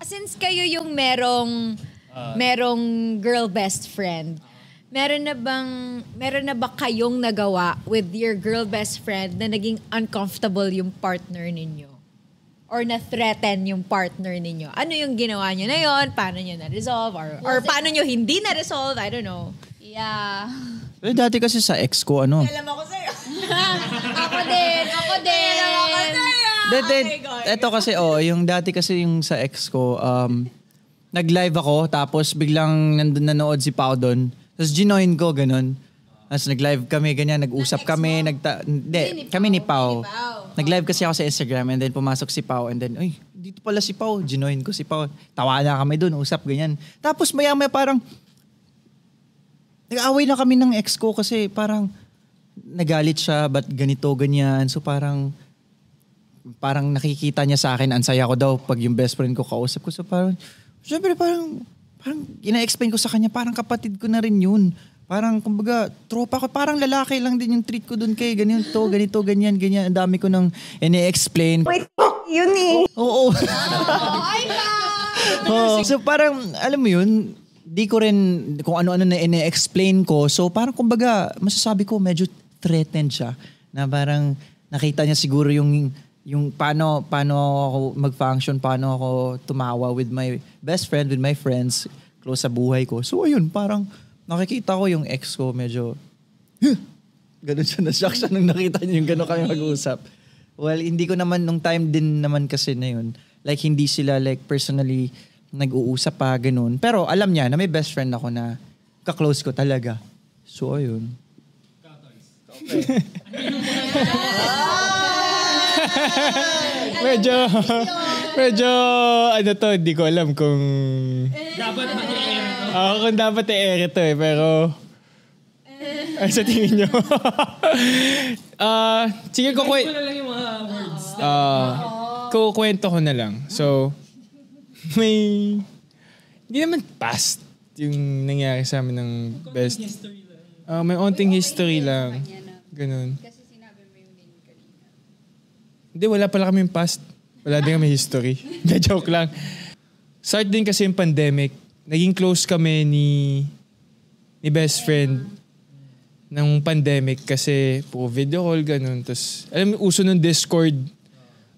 Since kayo yung merong girl best friend, meron na ba kayong nagawa with your girl best friend na naging uncomfortable yung partner ninyo? Or na-threaten yung partner ninyo? Ano yung ginawa nyo na yun? Paano nyo na-resolve? Or paano nyo hindi na-resolve? I don't know. Yeah. Pero dati kasi sa ex ko, ano? Alam ako sa'yo. Ako din. Alam ako sa'yo. Ito kasi, yung dati kasi yung sa ex ko, nag-live ako, tapos biglang nanood si Pao doon. Tapos ginoin ko, ganun. Tapos nag-live kami, ganyan, nag-usap kami. Kami ni Pao. Nag-live kasi ako sa Instagram and then pumasok si Pao and then, dito pala si Pao. Ginoin ko si Pao. Tawa na kami doon, usap, ganyan. Tapos maya-maya parang, nag-away na kami ng ex ko kasi parang nagalit siya, ba't ganito, ganyan. So parang nakikita niya sa akin, ansaya ko daw pag yung best friend ko kausap ko. So parang, syempre parang ina-explain ko sa kanya, parang kapatid ko na rin yun. Parang, kumbaga, tropa ko, parang lalaki lang din yung treat ko dun kay ganito, ganyan. Ang dami ko nang ine-explain. Wait, yun eh. Oo. So parang, alam mo yun, di ko rin kung ano-ano na ine-explain ko. So parang, kumbaga, masasabi ko, medyo threatened siya. Na parang, nakita niya siguro yung paano ako mag-function, paano ako tumawa with my best friend, with my friends, close sa buhay ko. So ayun, parang, nakikita ko yung ex ko medyo, ganun siya, na-shock siya nung nakita niya yung gano'n kami mag-usap. Well, hindi ko naman, nung time din naman kasi na yun, like hindi sila like personally nag-uusap pa, ganun. Pero alam niya na may best friend ako na ka-close ko talaga. So, ayun. medyo, ano to, hindi ko alam kung... Dapat kung dapat i-air ito pero... Ay, sa tingin nyo. Sige, kukwento ko na lang yung mga words. Kukwento ko na lang. So, hindi naman past yung nangyari sa amin ng best. May onting history lang. Ganun. Kasi sinabi mo yung din kanina. Hindi, wala pala kaming past. Wala din kami history. Joke lang. Start din kasi yung pandemic. Naging close kami ni best friend ng pandemic kasi po video call, ganun. Tapos, alam mo, uso ng Discord.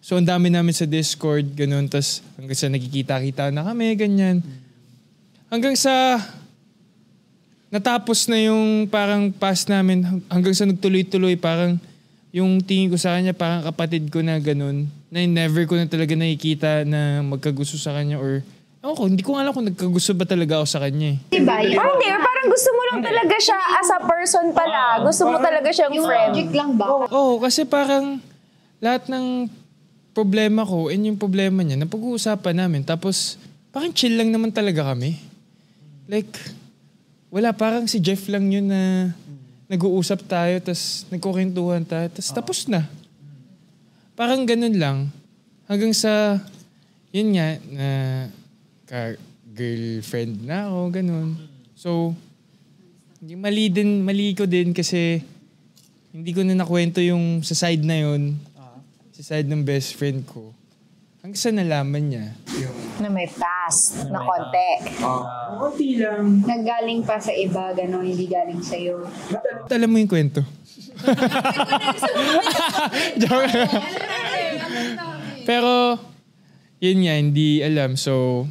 So, ang dami namin sa Discord, ganun. Tapos, hanggang sa nagkikita-kita na kami, ganyan. Hanggang sa natapos na yung parang past namin, hanggang sa nagtuloy-tuloy, parang yung tingin ko sa kanya, parang kapatid ko na ganun, na never ko na talaga nakikita na magkagusto sa kanya or hindi ko alam kung nagkagusto ba talaga ako sa kanya eh. Diba? Hindi, parang gusto mo lang talaga siya as a person pala. Gusto mo talaga siyang friend. Logic lang ba? Oo, kasi parang lahat ng problema ko and yung problema niya, napag-uusapan namin. Tapos, parang chill lang naman talaga kami. Like, wala, parang si Jeff lang yun na nag-uusap tayo, tapos nagkukwentuhan tayo, tapos na. Parang ganun lang. Hanggang sa, yun nga, na girlfriend na ako, ganun. So, mali ko din kasi hindi ko na nakwento yung sa side na yun, sa side ng best friend ko. Hanggang sa nalaman niya. Na may past na konti. Konti lang. Naggaling pa sa iba, gano'n, hindi galing sa'yo. Alam mo yung kwento? Joke. Pero, yun nga, hindi alam. So,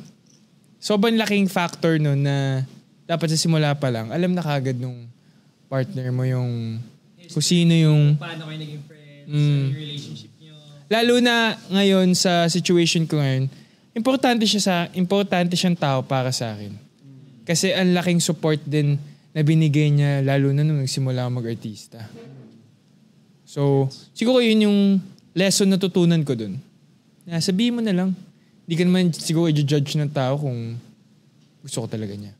sobrang laking factor no na dapat sa simula pa lang, alam na kagad nung partner mo yung kung sino yung... Paano kayo naging friends, yung relationship nyo. Lalo na ngayon sa situation ko ngayon, importante siyang tao para sa akin. Kasi ang laking support din na binigay niya lalo na nung nagsimula mag-artista. So, siguro yun yung lesson na tutunan ko dun. Sabihin mo na lang. Hindi ka naman siguro i-judge ng tao kung gusto ko talaga niya.